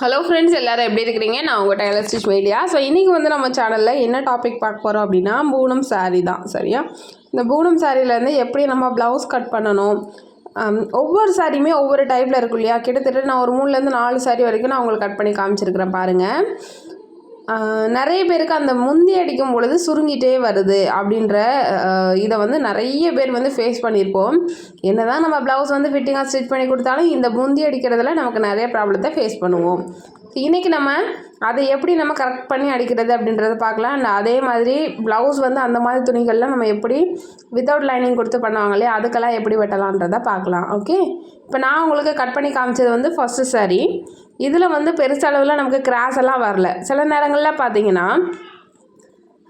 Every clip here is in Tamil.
ஹலோ ஃப்ரெண்ட்ஸ், எல்லோரும் எப்படி இருக்கிறீங்க? நான் உங்கள் டெய்லர் ஸ்டிச் மீடியா. ஸோ இன்றைக்கி வந்து நம்ம சேனலில் என்ன டாபிக் பார்க்க போகிறோம் அப்படின்னா, பூனம் சாரீ தான். சரியா? இந்த பூனம் சாரீலேருந்து எப்படி நம்ம ப்ளவுஸ் கட் பண்ணணும், ஒவ்வொரு சாரியுமே ஒவ்வொரு டைப்பில் இருக்கும் இல்லையா? கிட்டத்தட்ட நான் ஒரு 3லேருந்து 4 சாரீ வரைக்கும் நான் உங்களுக்கு கட் பண்ணி காமிச்சிருக்கிறேன் பாருங்கள். நிறைய பேருக்கு அந்த முந்தி அடிக்கும் பொழுது சுருங்கிட்டே வருது அப்படின்ற இதை வந்து நிறைய பேர் வந்து ஃபேஸ் பண்ணியிருப்போம். என்ன தான் நம்ம ப்ளவுஸ் வந்து ஃபிட்டிங்காக ஸ்டிச் பண்ணி கொடுத்தாலும் இந்த முந்தி அடிக்கிறதுல நமக்கு நிறைய ப்ராப்ளத்தை ஃபேஸ் பண்ணுவோம். இன்றைக்கி நம்ம அதை எப்படி நம்ம கரெக்ட் பண்ணி அடிக்கிறது அப்படின்றத பார்க்கலாம். அண்ட் அதே மாதிரி ப்ளவுஸ் வந்து அந்த மாதிரி துணிகளில் நம்ம எப்படி வித்தவுட் லைனிங் கொடுத்து பண்ணுவாங்களே அதுக்கெல்லாம் எப்படி வெட்டலான்றதை பார்க்கலாம். ஓகே, இப்போ நான் உங்களுக்கு கட் பண்ணி காமிச்சது வந்து ஃபஸ்ட்டு சாரீ. இதில் வந்து பெருசளவில் நமக்கு கிராஸ் எல்லாம் வரல. சில நேரங்களில் பார்த்தீங்கன்னா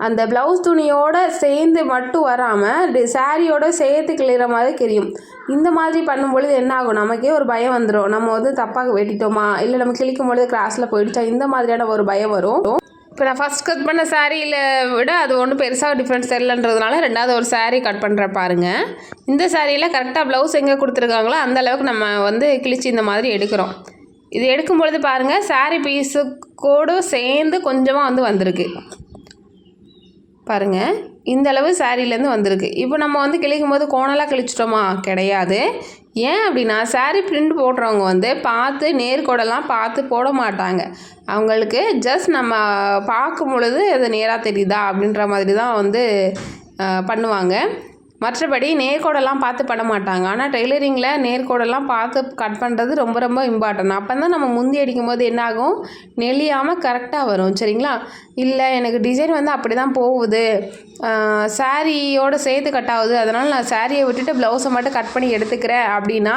அந்த ப்ளவுஸ் துணியோடு சேர்ந்து மட்டும் வராமல் சாரியோடு சேர்த்து கிளிற மாதிரி தெரியும். இந்த மாதிரி பண்ணும்பொழுது என்ன ஆகும், நமக்கே ஒரு பயம் வந்துடும். நம்ம வந்து தப்பாக வெட்டிட்டோமா, இல்லை நம்ம கிழிக்கும் பொழுது கிராஸில் போயிடுச்சா, இந்த மாதிரியான ஒரு பயம் வரும். இப்போ நான் ஃபஸ்ட் கட் பண்ண சாரியில் விட அது ஒன்றும் பெருசாக டிஃப்ரென்ஸ் தெரியலன்றதுனால ரெண்டாவது ஒரு சாரீ கட் பண்ணுற பாருங்கள். இந்த சாரியில் கரெக்டாக ப்ளவுஸ் எங்கே கொடுத்துருக்காங்களோ அந்த அளவுக்கு நம்ம வந்து கிழிச்சு இந்த மாதிரி எடுக்கிறோம். இது எடுக்கும் பொழுது பாருங்கள், சாரீ பீஸு கூட சேர்ந்து கொஞ்சமாக வந்து வந்திருக்கு பாருங்கள். இந்த அளவு சாரிலேருந்து வந்திருக்கு. இப்போ நம்ம வந்து கிழிக்கும் போது கோணலாக கிழிச்சிட்டோமா? கிடையாது. ஏன் அப்படின்னா சாரீ பிரிண்ட் போடுறவங்க வந்து பார்த்து நேர்கோடெல்லாம் பார்த்து போட மாட்டாங்க. அவங்களுக்கு ஜஸ்ட் நம்ம பார்க்கும் பொழுது அது நேராக தெரியுதா அப்படின்ற மாதிரி தான் வந்து பண்ணுவாங்க. மற்றபடி நேர்கோடெல்லாம் பார்த்து பண்ண மாட்டாங்க. ஆனால் டெய்லரிங்கில் நேர்கோடெல்லாம் பார்த்து கட் பண்ணுறது ரொம்ப ரொம்ப இம்பார்ட்டன்ட். அப்போ தான் நம்ம முந்தி அடிக்கும் போது என்னாகும், நெளியாமல் கரெக்டாக வரும். சரிங்களா? இல்லை எனக்கு டிசைன் வந்து அப்படி தான் போகுது, சாரியோடு சேர்த்து கட் ஆகுது, அதனால் நான் சாரியை விட்டுட்டு ப்ளவுஸை மட்டும் கட் பண்ணி எடுத்துக்கிறேன் அப்படின்னா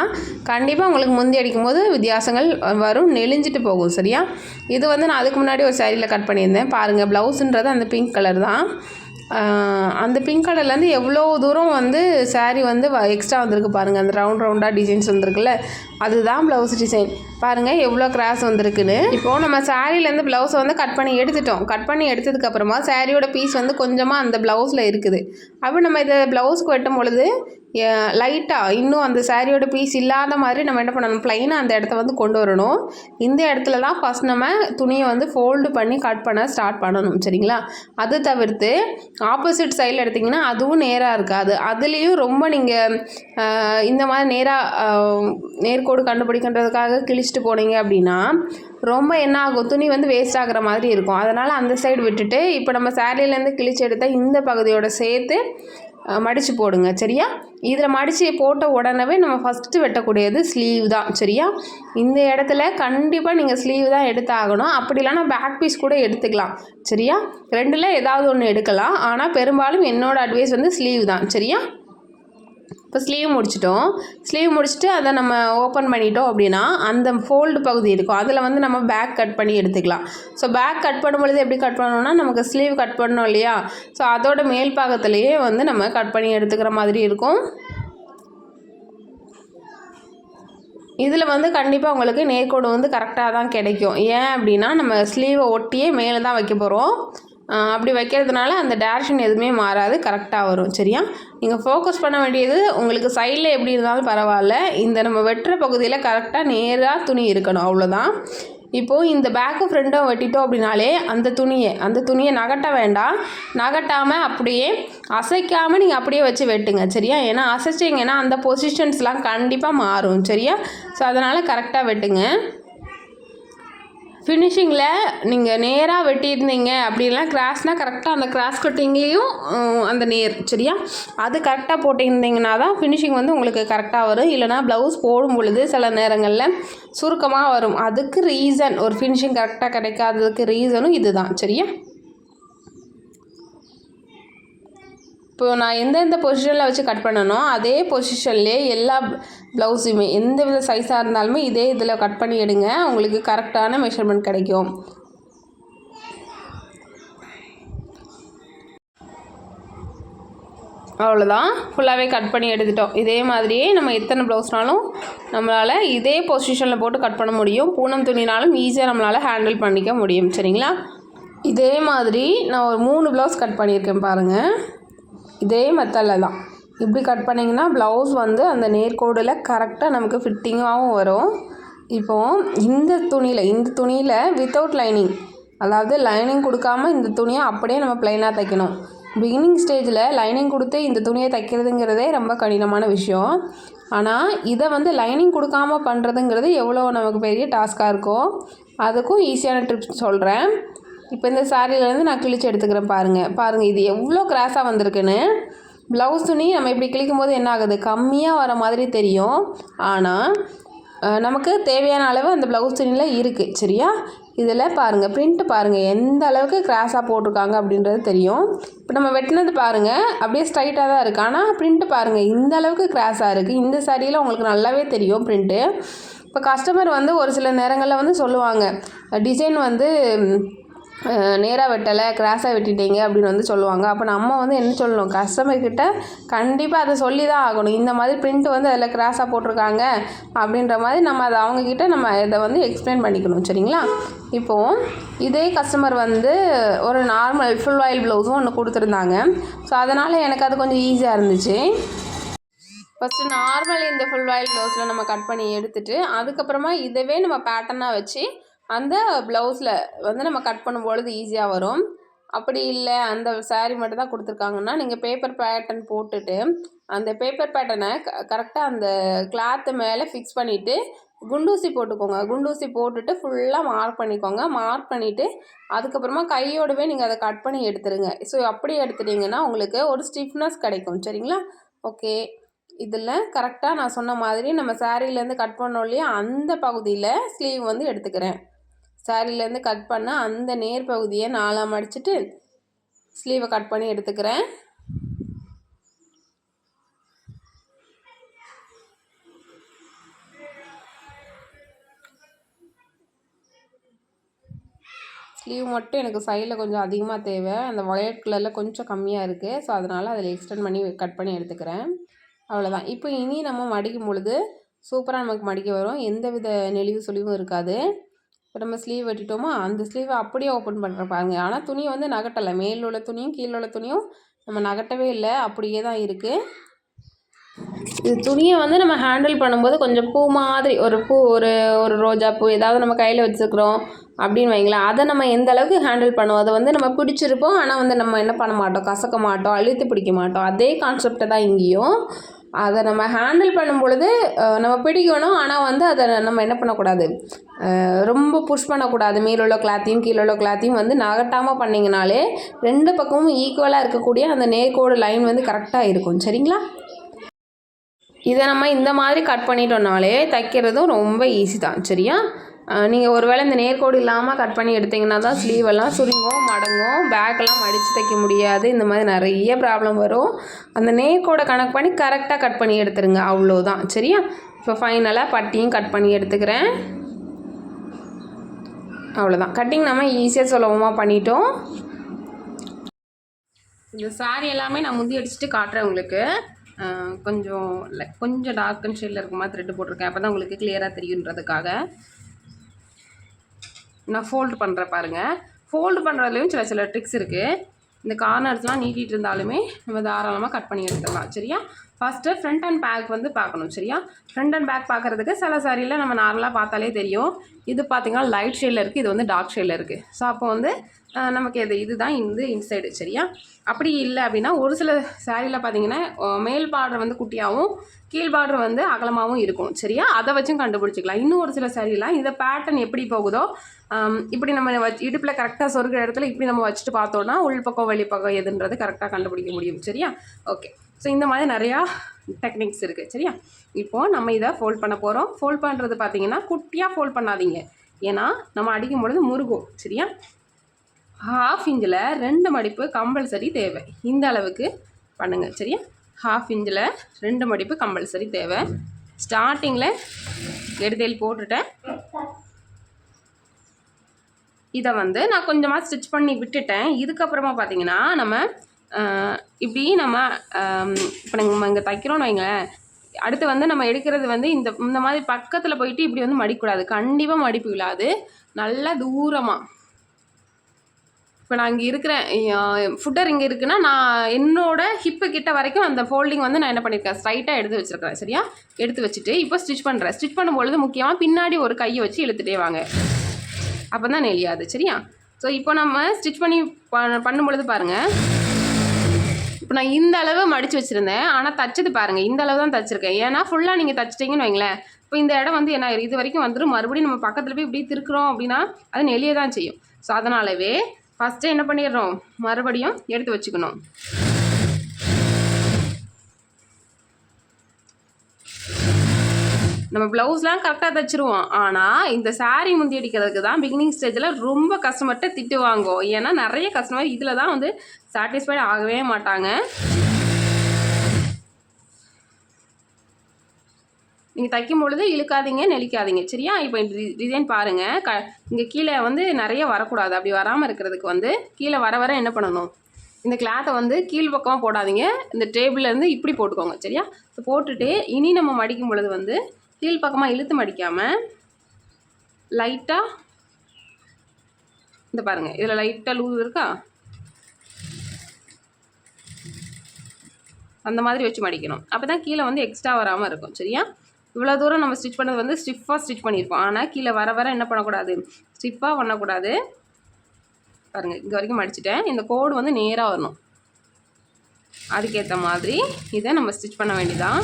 கண்டிப்பாக உங்களுக்கு முந்தி அடிக்கும் போது வித்தியாசங்கள் வரும், நெளிஞ்சிட்டு போகும். சரியா? இது வந்து நான் அதுக்கு முன்னாடி ஒரு சாரியில் கட் பண்ணியிருந்தேன் பாருங்கள். ப்ளவுஸுன்றது அந்த பிங்க் கலர் தான். அந்த பிங்க் கலர்லேருந்து எவ்வளோ தூரம் வந்து சாரீ வந்து எக்ஸ்ட்ரா வந்திருக்கு பாருங்கள். அந்த ரவுண்டாக டிசைன்ஸ் வந்திருக்குல்ல, அதுதான் ப்ளவுஸ் டிசைன். பாருங்கள் எவ்வளோ கிராஸ் வந்திருக்குன்னு. இப்போது நம்ம சாரீலேருந்து ப்ளவுஸை வந்து கட் பண்ணி எடுத்துட்டோம். கட் பண்ணி எடுத்ததுக்கப்புறமா சாரியோட பீஸ் வந்து கொஞ்சமாக அந்த ப்ளவுஸில் இருக்குது. அப்போ நம்ம இதை ப்ளவுஸ்க்கு வெட்டும் பொழுது லைட்டாக இன்னும் அந்த சாரியோட பீஸ் இல்லாத மாதிரி நம்ம என்ன பண்ணணும், ப்ளைனாக அந்த இடத்த வந்து கொண்டு வரணும். இந்த இடத்துல தான் ஃபஸ்ட் நம்ம துணியை வந்து ஃபோல்டு பண்ணி கட் பண்ண ஸ்டார்ட் பண்ணணும். சரிங்களா? அது தவிர்த்து ஆப்போசிட் சைடில் எடுத்திங்கன்னா அதுவும் நேராக இருக்காது. அதுலேயும் ரொம்ப நீங்கள் இந்த மாதிரி நேர்கோடு கண்டுபிடிக்கின்றதுக்காக கிழிச்சிட்டு போனீங்க அப்படின்னா ரொம்ப என்ன ஆகும், துணி வந்து வேஸ்ட் ஆகிற மாதிரி இருக்கும். அதனால் அந்த சைடு விட்டுட்டு இப்போ நம்ம சாரியிலேருந்து கிழிச்சு எடுத்தால் இந்த பகுதியோடு சேர்த்து மடித்து போடுங்க. சரியா? இதில் மடித்து போட்ட உடனே நம்ம ஃபஸ்ட்டு வெட்டக்கூடியது ஸ்லீவ் தான். சரியா? இந்த இடத்துல கண்டிப்பாக நீங்கள் ஸ்லீவ் தான் எடுத்தாகணும். அப்படி இல்லைனா பேக் பீஸ் கூட எடுத்துக்கலாம். சரியா? ரெண்டில் ஏதாவது ஒன்று எடுக்கலாம். ஆனால் பெரும்பாலும் என்னோடய அட்வைஸ் வந்து ஸ்லீவ் தான். சரியா? இப்போ ஸ்லீவ் முடிச்சிட்டோம். ஸ்லீவ் முடிச்சுட்டு அதை நம்ம ஓப்பன் பண்ணிட்டோம் அப்படின்னா அந்த ஃபோல்டு பகுதி இருக்கும், அதில் வந்து நம்ம பேக் கட் பண்ணி எடுத்துக்கலாம். ஸோ பேக் கட் பண்ணும்பொழுது எப்படி கட் பண்ணணும்னா, நமக்கு ஸ்லீவ் கட் பண்ணோம் இல்லையா, ஸோ அதோட மேல் பாகத்திலேயே வந்து நம்ம கட் பண்ணி எடுத்துக்கிற மாதிரி இருக்கும். இதில் வந்து கண்டிப்பாக உங்களுக்கு நேர்கோடு வந்து கரெக்டாக தான் கிடைக்கும். ஏன் அப்படின்னா நம்ம ஸ்லீவை ஒட்டியே மேலே தான் வைக்க போகிறோம். அப்படி வைக்கிறதுனால அந்த டேரக்ஷன் எதுவுமே மாறாது, கரெக்டாக வரும். சரியா? நீங்கள் ஃபோக்கஸ் பண்ண வேண்டியது உங்களுக்கு சைடில் எப்படி இருந்தாலும் பரவாயில்ல, இந்த நம்ம வெட்டுற பகுதியில் கரெக்டாக நேராக துணி இருக்கணும், அவ்வளோதான். இப்போது இந்த பேக்கு ஃப்ரண்ட்டும் வெட்டிட்டோம் அப்படின்னாலே அந்த துணியை நகட்ட வேண்டாம். நகட்டாமல் அப்படியே அசைக்காமல் நீங்கள் அப்படியே வச்சு வெட்டுங்க. சரியா? ஏன்னா அசைச்சிங்கன்னா அந்த பொசிஷன்ஸ்லாம் கண்டிப்பாக மாறும். சரியா? ஸோ அதனால் கரெக்டாக வெட்டுங்க. ஃபினிஷிங்கில் நீங்கள் நேராக வெட்டியிருந்தீங்க அப்படின்லாம் கிராஸ்னால் கரெக்டாக அந்த கிராஸ் கட்டிங்லேயும் அந்த நேர். சரியா? அது கரெக்டாக போட்டிருந்தீங்கன்னா தான் ஃபினிஷிங் வந்து உங்களுக்கு கரெக்டாக வரும். இல்லைனா ப்ளவுஸ் போடும் பொழுது சில நேரங்களில் சுருக்கமாக வரும். அதுக்கு ரீசன், ஒரு ஃபினிஷிங் கரெக்டாக கிடைக்காததுக்கு ரீசனும் இது தான். சரியா? இப்போ நான் எந்தெந்த பொசிஷனில் வச்சு கட் பண்ணனோ அதே பொசிஷன்லேயே எல்லா ப்ளவுஸுமே எந்த வித சைஸாக இருந்தாலுமே இதே இதில் கட் பண்ணி எடுங்க, உங்களுக்கு கரெக்டான மெஷர்மெண்ட் கிடைக்கும். அவ்வளோதான், ஃபுல்லாகவே கட் பண்ணி எடுத்துட்டோம். இதே மாதிரியே நம்ம எத்தனை ப்ளவுஸ்னாலும் நம்மளால் இதே பொசிஷனில் போட்டு கட் பண்ண முடியும். பூனம் துணினாலும் ஈஸியாக நம்மளால் ஹேண்டில் பண்ணிக்க முடியும். சரிங்களா? இதே மாதிரி நான் ஒரு 3 ப்ளவுஸ் கட் பண்ணியிருக்கேன் பாருங்கள். இதே மெத்தடில் தான் இப்படி கட் பண்ணிங்கன்னா ப்ளவுஸ் வந்து அந்த நேர்கோடில் கரெக்டாக நமக்கு ஃபிட்டிங்காகவும் வரும். இப்போது இந்த துணியில் வித்தவுட் லைனிங், அதாவது லைனிங் கொடுக்காம இந்த துணியை அப்படியே நம்ம ப்ளைனாக தைக்கணும். பிகினிங் ஸ்டேஜில் லைனிங் கொடுத்து இந்த துணியை தைக்கிறதுங்கிறதே ரொம்ப கடினமான விஷயம். ஆனால் இதை வந்து லைனிங் கொடுக்காம பண்ணுறதுங்கிறது எவ்வளோ நமக்கு பெரிய டாஸ்க்காக இருக்கோ அதுக்கும் ஈஸியான டிப்ஸ் சொல்கிறேன். இப்போ இந்த சாரியிலேருந்து நான் கிழிச்சு எடுத்துக்கிறேன். பாருங்கள் இது எவ்வளோ கிராஸாக வந்திருக்குன்னு. ப்ளவுஸ் துணி நம்ம இப்படி கிழிக்கும் போது என்ன ஆகுது, கம்மியாக வர மாதிரி தெரியும். ஆனால் நமக்கு தேவையான அளவு அந்த ப்ளவுஸ் துணியில் இருக்குது. சரியா? இதில் பாருங்கள், பிரிண்ட்டு பாருங்கள் எந்த அளவுக்கு கிராஸாக போட்டிருக்காங்க அப்படின்றது தெரியும். இப்போ நம்ம வெட்டினது பாருங்கள் அப்படியே ஸ்ட்ரைட்டாக தான் இருக்குது. ஆனால் பிரிண்ட்டு பாருங்கள் இந்த அளவுக்கு கிராஸாக இருக்குது. இந்த சாரியில் உங்களுக்கு நல்லாவே தெரியும் பிரிண்ட்டு. இப்போ கஸ்டமர் வந்து ஒரு சில நேரங்களில் வந்து சொல்லுவாங்க, டிசைன் வந்து நேராக வெட்டலை, கிராஸாக வெட்டிட்டீங்க அப்படின்னு வந்து சொல்லுவாங்க. அப்போ நம்ம வந்து என்ன சொல்லணும், கஸ்டமர்கிட்ட கண்டிப்பாக அதை சொல்லி தான் ஆகணும். இந்த மாதிரி பிரிண்ட் வந்து அதில் கிராஸாக போட்டிருக்காங்க அப்படின்ற மாதிரி நம்ம அதை அவங்கக்கிட்ட நம்ம இதை வந்து எக்ஸ்பிளைன் பண்ணிக்கணும். சரிங்களா? இப்போது இதே கஸ்டமர் வந்து ஒரு நார்மல் ஃபுல் ஆயில் ப்ளவுஸும் ஒன்று கொடுத்துருந்தாங்க. ஸோ அதனால் எனக்கு அது கொஞ்சம் ஈஸியாக இருந்துச்சு. ஃபஸ்ட்டு நார்மல் இந்த ஃபுல் ஆயில் ப்ளவுஸில் நம்ம கட் பண்ணி எடுத்துகிட்டு அதுக்கப்புறமா இதவே நம்ம பேட்டர்னாக வச்சு அந்த ப்ளவுஸில் வந்து நம்ம கட் பண்ணும்பொழுது ஈஸியாக வரும். அப்படி இல்லை அந்த சாரீ மட்டும் தான் கொடுத்துருக்காங்கன்னா நீங்கள் பேப்பர் பேட்டர்ன் போட்டுட்டு அந்த பேப்பர் பேட்டர்னை கரெக்டாக அந்த கிளாத்து மேலே ஃபிக்ஸ் பண்ணிவிட்டு குண்டூசி போட்டுக்கோங்க. குண்டூசி போட்டுட்டு ஃபுல்லாக மார்க் பண்ணிக்கோங்க. மார்க் பண்ணிவிட்டு அதுக்கப்புறமா கையோடவே நீங்கள் அதை கட் பண்ணி எடுத்துருங்க. ஸோ அப்படி எடுத்துட்டிங்கன்னா உங்களுக்கு ஒரு ஸ்டிஃப்னஸ் கிடைக்கும். சரிங்களா? ஓகே, இதில் கரெக்டாக நான் சொன்ன மாதிரி நம்ம சாரீலேருந்து கட் பண்ணோம் இல்லையா, அந்த பகுதியில் ஸ்லீவ் வந்து எடுத்துக்கிறேன். சாரீலேருந்து கட் பண்ண அந்த நேர் பகுதியை 4ஆக மடிச்சுட்டு ஸ்லீவை கட் பண்ணி எடுத்துக்கிறேன். ஸ்லீவ் மட்டும் எனக்கு சைடில் கொஞ்சம் அதிகமாக தேவை, அந்த வயலட் கலரில் கொஞ்சம் கம்மியாக இருக்குது. ஸோ அதனால் அதில் எக்ஸ்டெண்ட் பண்ணி கட் பண்ணி எடுத்துக்கிறேன். அவ்வளோதான். இப்போ இனி நம்ம மடிக்கும் பொழுது சூப்பராக நமக்கு மடிக்க வரும். எந்த வித நெளிவு சுழிவும் இருக்காது. இப்போ நம்ம ஸ்லீவ் வெட்டிட்டோமா, அந்த ஸ்லீவை அப்படியே ஓப்பன் பண்ணுற பாருங்க. ஆனால் துணியை வந்து நகட்டலை, மேல் உள்ள துணியும் கீழே உள்ள துணியும் நம்ம நகட்டவே இல்லை, அப்படியே தான் இருக்குது. இது துணியை வந்து நம்ம ஹேண்டில் பண்ணும்போது கொஞ்சம் பூ மாதிரி ஒரு பூ, ஒரு ரோஜா பூ ஏதாவது நம்ம கையில் வச்சுருக்குறோம் அப்படின்னு வைங்களேன், அதை நம்ம எந்த அளவுக்கு ஹேண்டில் பண்ணுவோம், அதை வந்து நம்ம பிடிச்சிருப்போம். ஆனால் வந்து நம்ம என்ன பண்ண மாட்டோம், கசக்க மாட்டோம், அழுத்தி பிடிக்க மாட்டோம். அதே கான்செப்டை தான் இங்கேயும். அதை நம்ம ஹேண்டில் பண்ணும் பொழுது நம்ம பிடிக்கணும். ஆனால் வந்து அதை நம்ம என்ன பண்ணக்கூடாது, ரொம்ப புஷ் பண்ணக்கூடாது. மேலுள்ள கிளாத்தையும் கீழே உள்ள கிளாத்தையும் வந்து நகட்டாமல் பண்ணிங்கனாலே 2 பக்கமும் ஈக்குவலாக இருக்கக்கூடிய அந்த நேர்கோடு லைன் வந்து கரெக்டாக இருக்கும். சரிங்களா? இதை நம்ம இந்த மாதிரி கட் பண்ணிட்டோம்னாலே தைக்கிறதும் ரொம்ப ஈஸி தான். சரியா? நீங்கள் ஒரு வேளை இந்த நேர்கோடு இல்லாமல் கட் பண்ணி எடுத்திங்கன்னா தான் ஸ்லீவெல்லாம் சுருங்கும், மடங்கும், பேக்கெல்லாம் மடித்து தைக்க முடியாது. இந்த மாதிரி நிறைய ப்ராப்ளம் வரும். அந்த நேர்கோடை கணக்கு பண்ணி கரெக்டாக கட் பண்ணி எடுத்துருங்க, அவ்வளோதான். சரியா? இப்போ ஃபைனலாக பட்டியும் கட் பண்ணி எடுத்துக்கிறேன். அவ்வளோதான். கட்டிங் நம்ம ஈஸியாக சுலபமாக பண்ணிட்டோம். இந்த சாரி எல்லாமே நான் முந்தி அடிச்சுட்டு காட்டுறேன் உங்களுக்கு. கொஞ்சம் டார்க்கன் ஷேடில் இருக்க மாதிரி த்ரெட்டு போட்டிருக்கேன், அப்போ தான் உங்களுக்கு கிளியராக தெரியுன்றதுக்காக. நான் ஃபோல்டு பண்ணுறேன் பாருங்கள். ஃபோல்டு பண்ணுறதுலையும் சில ட்ரிக்ஸ் இருக்குது. இந்த கார்னர்ஸ்லாம் நீட்டிகிட்டு இருந்தாலுமே நம்ம தாராளமாக கட் பண்ணி எடுத்துடலாம். சரியா? ஃபஸ்ட்டு ஃப்ரண்ட் அண்ட் பேக் வந்து பார்க்கணும். சரியா? ஃப்ரண்ட் அண்ட் பேக் பார்க்குறதுக்கு சில சாரியில் நம்ம நார்மலாக பார்த்தாலே தெரியும். இது பார்த்திங்கன்னா லைட் ஷேடில் இருக்குது, இது வந்து டார்க் ஷேடில் இருக்குது. ஸோ அப்போ வந்து நமக்கு இதுதான் இன்சைடு. சரியா? அப்படி இல்லை அப்படின்னா ஒரு சில சாரியில் பார்த்திங்கன்னா மேல் பார்டர் வந்து குட்டியாகவும் கீழ் பார்டர் வந்து அகலமாகவும் இருக்கும். சரியா? அதை வச்சும் கண்டுபிடிச்சிக்கலாம். இன்னும் ஒரு சில சாரிலாம் இந்த பேட்டர்ன் எப்படி போகுதோ இப்படி நம்ம இடுப்பில் கரெக்டாக சொருகிற இடத்துல இப்படி நம்ம வச்சுட்டு பார்த்தோன்னா உள்பக்கம் வெளிப்பக்கம் எதுன்றது கரெக்டாக கண்டுபிடிக்க முடியும். சரியா? ஓகே. ஸோ இந்த மாதிரி நிறையா டெக்னிக்ஸ் இருக்குது. சரியா? இப்போது நம்ம இதை ஃபோல்ட் பண்ண போகிறோம். ஃபோல்ட் பண்ணுறது பார்த்திங்கன்னா குட்டியாக ஃபோல்ட் பண்ணாதீங்க, ஏன்னா நம்ம அடிக்கும் பொழுது முருகும். சரியா? 1/2 இன்ச்சில் 2 மடிப்பு கம்பல்சரி தேவை. இந்த அளவுக்கு பண்ணுங்கள். சரியா? 1/2 இன்ச்சில் 2 மடிப்பு கம்பல்சரி தேவை. ஸ்டார்டிங்கில் எடுதேல் போட்டுட்டேன். இதை வந்து நான் கொஞ்சமாக ஸ்டிச் பண்ணி விட்டுட்டேன். இதுக்கப்புறமா பார்த்திங்கன்னா நம்ம இப்படி நம்ம இப்போ நம்ம இங்கே தைக்கிறோன்னு வைங்களேன், அடுத்து வந்து நம்ம எடுக்கிறது வந்து இந்த மாதிரி பக்கத்தில் போயிட்டு இப்படி வந்து மடிக்கூடாது, கண்டிப்பாக மடிப்பு விழாது. நல்லா தூரமாக இப்போ நான் இங்கே இருக்கிறேன், ஃபுட்டர் இங்கே இருக்குன்னா நான் என்னோட ஹிப்பு கிட்ட வரைக்கும் அந்த ஃபோல்டிங் வந்து நான் என்ன பண்ணியிருக்கேன், ஸ்ட்ரைட்டாக எடுத்து வச்சுருக்கேன். சரியா, எடுத்து வச்சுட்டு இப்போ ஸ்டிச் பண்ணுறேன். ஸ்டிச் பண்ணும்பொழுது முக்கியமாக பின்னாடி ஒரு கையை வச்சு இழுத்துட்டே வாங்க, அப்போ தான் நெளியாது. சரியா, ஸோ இப்போ நம்ம ஸ்டிச் பண்ணி பண்ணும்பொழுது பாருங்கள், இப்போ நான் இந்த அளவு மடித்து வச்சுருந்தேன், ஆனால் தச்சது பாருங்கள் இந்த அளவு தான் தச்சிருக்கேன். ஏன்னா ஃபுல்லாக நீங்கள் தச்சிட்டிங்கன்னு வைங்களேன், இப்போ இந்த இடம் வந்து என்ன இது வரைக்கும் வந்துடும். மறுபடியும் நம்ம பக்கத்தில் போய் இப்படி திருக்குறோம் அப்படின்னா அது நெளிய தான் செய்யும். ஸோ அதனாலவே ஃபஸ்ட்டு என்ன பண்ணிடுறோம், மறுபடியும் எடுத்து வச்சுக்கணும். நம்ம ப்ளவுஸ்லாம் கரெக்டாக தைச்சிருவோம், ஆனால் இந்த சாரீ முந்தி அடிக்கிறதுக்கு தான் பிகினிங் ஸ்டேஜில் ரொம்ப கஸ்டமர்கிட்ட திட்டு வாங்கும். ஏன்னா நிறைய கஸ்டமர் இதில் தான் வந்து சாட்டிஸ்ஃபைட் ஆகவே மாட்டாங்க. நீங்கள் தைக்கும் பொழுது இழுக்காதீங்க, நெளிக்காதீங்க. சரியா, இப்போ டிசைன் பாருங்கள், இங்கே கீழே வந்து நிறைய வரக்கூடாது. அப்படி வராமல் இருக்கிறதுக்கு வந்து கீழே வர வர என்ன பண்ணணும், இந்த கிளாத்தை வந்து கீழ் பக்கமாக போடாதீங்க, இந்த டேபிள்லேருந்து இப்படி போட்டுக்கோங்க. சரியா, ஸோ போட்டுட்டு இனி நம்ம மடிக்கும் பொழுது வந்து கீழ் பக்கமாக இழுத்து மடிக்காமல் லைட்டாக இந்த பாருங்கள், இதில் லைட்டாக லூஸ் இருக்கா, அந்த மாதிரி வச்சு மடிக்கணும். அப்போ தான் கீழே வந்து எக்ஸ்ட்ரா வராமல் இருக்கும். சரியா, இவ்வளோ தூரம் நம்ம ஸ்டிச் பண்ணது வந்து ஸ்டிஃபாக ஸ்டிச் பண்ணியிருப்போம், ஆனால் கீழே வர வர என்ன பண்ணக்கூடாது, ஸ்டிஃபாக பண்ணக்கூடாது. பாருங்கள், இங்கே வரைக்கும் மடிச்சிட்டேன், இந்த கோடு வந்து நேராக வரணும். அதுக்கேற்ற மாதிரி இதை நம்ம ஸ்டிச் பண்ண வேண்டியதான்.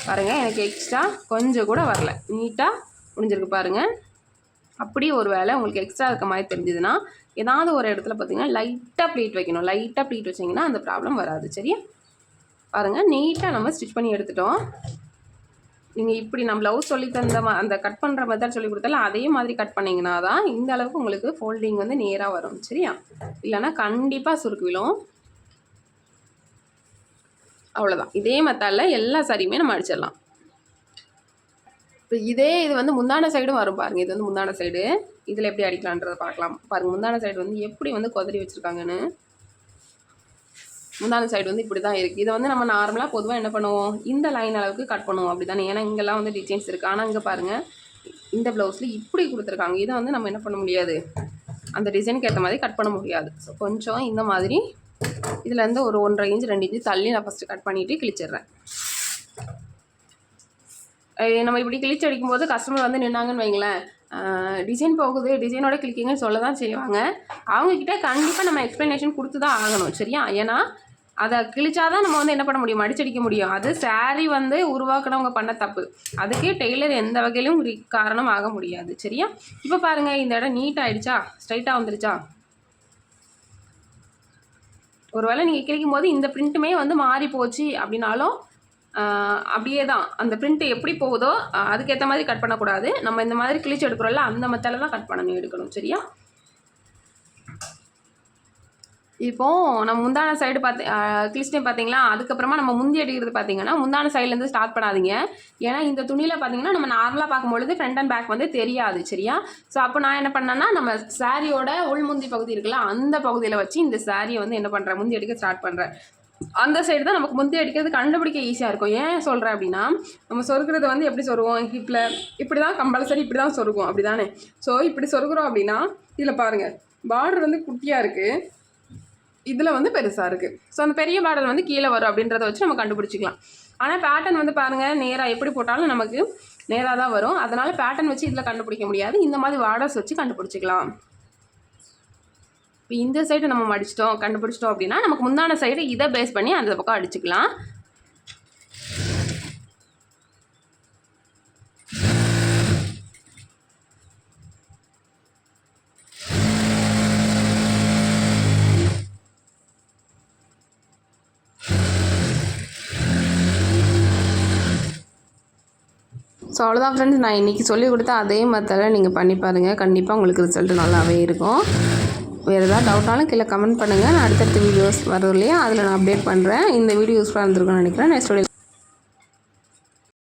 பாருங்கள், எனக்கு எக்ஸ்ட்ரா கொஞ்சம் கூட வரல, நீட்டாக முடிஞ்சிருக்கு பாருங்கள். அப்படி ஒரு வேளை உங்களுக்கு எக்ஸ்ட்ரா இருக்க மாதிரி தெரிஞ்சதுன்னா ஏதாவது ஒரு இடத்துல பார்த்தீங்கன்னா லைட்டாக ப்ளீட் வைக்கணும். லைட்டாக ப்ளீட் வச்சிங்கன்னா அந்த ப்ராப்ளம் வராது. சரியா, பாருங்கள், நீட்டாக நம்ம ஸ்டிச் பண்ணி எடுத்துட்டோம். நீங்கள் இப்படி நான் ப்ளவுஸ் சொல்லி தந்த அந்த கட் பண்ணுற மெத்தட் சொல்லி கொடுத்தாலும் அதே மாதிரி கட் பண்ணிங்கன்னா தான் இந்த அளவுக்கு உங்களுக்கு ஃபோல்டிங் வந்து நேராக வரும். சரியா, இல்லைன்னா கண்டிப்பாக சுருக்கு விழும். அவ்வளோதான், இதே மெத்தடில் எல்லா சாரியுமே நம்ம அடிச்சிடலாம். இப்போ இதே இது வந்து முந்தான சைடும் வரும் பாருங்கள், இது வந்து முந்தான சைடு. இதில் எப்படி அடிக்கலான்றதை பார்க்கலாம். பாருங்கள், முந்தான சைடு வந்து எப்படி வந்து கொதறி வச்சுருக்காங்கன்னு. முந்தான சைடு வந்து இப்படி தான் இருக்குது. இதை வந்து நம்ம நார்மலாக பொதுவாக என்ன பண்ணுவோம், இந்த லைன் அளவுக்கு கட் பண்ணுவோம், அப்படி தானே. ஏன்னா இங்கெல்லாம் வந்து டிசைன்ஸ் இருக்குது. ஆனால் இங்கே பாருங்கள், இந்த ப்ளவுஸில் இப்படி கொடுத்துருக்காங்க. இதை வந்து நம்ம என்ன பண்ண முடியாது, அந்த டிசைனுக்கு ஏற்ற மாதிரி கட் பண்ண முடியாது. ஸோ கொஞ்சம் இந்த மாதிரி இதுலேருந்து ஒரு 1.5 இன்ச் 2 இன்ச்சு தள்ளி நான் ஃபஸ்ட்டு கட் பண்ணிவிட்டு கிழிச்சிடுறேன். நம்ம இப்படி கிழிச்சு அடிக்கும்போது கஸ்டமர் வந்து நின்னாங்கன்னு வைங்களேன், டிசைன் போகுது, டிசைனோட கிளிக்கிங்கன்னு சொல்ல தான் செய்வாங்க. அவங்கக்கிட்ட கண்டிப்பாக நம்ம எக்ஸ்ப்ளனேஷன் கொடுத்து தான் ஆகணும். சரியா, ஏன்னா அதை கிழிச்சாதான் நம்ம வந்து என்ன பண்ண முடியும், அடிச்சடிக்க முடியும். அது சாரீ வந்து உருவாக்குனவங்க பண்ண தப்பு, அதுக்கே டெய்லர் எந்த வகையிலும் காரணம் ஆக முடியாது. சரியா, இப்போ பாருங்கள், இந்த இடம் நீட் ஆகிடுச்சா, ஸ்ட்ரைட்டாக வந்துருச்சா. ஒருவேளை நீங்கள் கிழிக்கும் போது இந்த பிரிண்ட்டுமே வந்து மாறி போச்சு அப்படின்னாலும் அப்படியே தான் அந்த பிரிண்ட் எப்படி போகுதோ அதுக்கேற்ற மாதிரி கட் பண்ணக்கூடாது. நம்ம இந்த மாதிரி கிழிச்சு எடுக்கிறோம்ல, அந்த மெத்தடில் தான் கட் பண்ணணும், எடுக்கணும். சரியா, இப்போது நம்ம முந்தான சைடு கிழிச்சிட்டே பார்த்தீங்களா. அதுக்கப்புறமா நம்ம முந்தி அடிக்கிறது பார்த்தீங்கன்னா முந்தான சைட்லேருந்து ஸ்டார்ட் பண்ணாதீங்க. ஏன்னா இந்த துணியில் பார்த்தீங்கன்னா நம்ம நார்மலாக பார்க்கும்பொழுது ஃப்ரண்ட் அண்ட் பேக் வந்து தெரியாது. சரியா, ஸோ அப்போ நான் என்ன பண்ணேன்னா, நம்ம சாரியோட உள்முந்தி பகுதி இருக்குல்ல, அந்த பகுதியில் வச்சு இந்த சாரியை வந்து என்ன பண்ணுறேன், முந்தி அடிக்க ஸ்டார்ட் பண்ணுறேன். அந்த சைடு தான் நமக்கு முந்தி அடிக்கிறது கண்டுபிடிக்க ஈஸியாக இருக்கும். ஏன் சொல்கிறேன் அப்படின்னா, நம்ம சொருகிறது வந்து எப்படி சொருவோம், ஹிப்பில் இப்படி தான் கம்பல்சரி இப்படி தான் சொருகும், அப்படி தானே. ஸோ இப்படி சொருகிறோம் அப்படின்னா இதில் பாருங்கள், பார்டர் வந்து குட்டியாக இருக்குது, இதில் வந்து பெருசாக இருக்குது. ஸோ அந்த பெரிய பார்டர் வந்து கீழே வரும் அப்படின்றத வச்சு நம்ம கண்டுபிடிச்சிக்கலாம். ஆனால் பேட்டர்ன் வந்து பாருங்கள், நேராக எப்படி போட்டாலும் நமக்கு நேராக தான் வரும். அதனால் பேட்டர்ன் வச்சு இதில் கண்டுபிடிக்க முடியாது, இந்த மாதிரி பார்டர்ஸ் வச்சு கண்டுபிடிச்சிக்கலாம். இப்போ இந்த சைடு நம்ம மடிச்சிட்டோம், கண்டுபிடிச்சிட்டோம் அப்படின்னா நமக்கு முந்தான சைடு இதை பேஸ் பண்ணி அந்த பக்கம் அடிச்சுக்கலாம். ஸோ அவ்வளோதான் ஃப்ரெண்ட்ஸ், நான் இன்றைக்கி சொல்லிக் கொடுத்தா அதே மெத்தடில் நீங்கள் பண்ணி பாருங்கள், கண்டிப்பாக உங்களுக்கு ரிசல்ட் நல்லாவே இருக்கும். வேறு ஏதாவது டவுட்னாலும் கீழே கமெண்ட் பண்ணுங்கள். நான் அடுத்தடுத்த வீடியோஸ் வரும் இல்லையா, அதில் நான் அப்டேட் பண்ணுறேன். இந்த வீடியோ யூஸ்ஃபுல்லாக இருந்திருக்குன்னு நினைக்கிறேன். Next video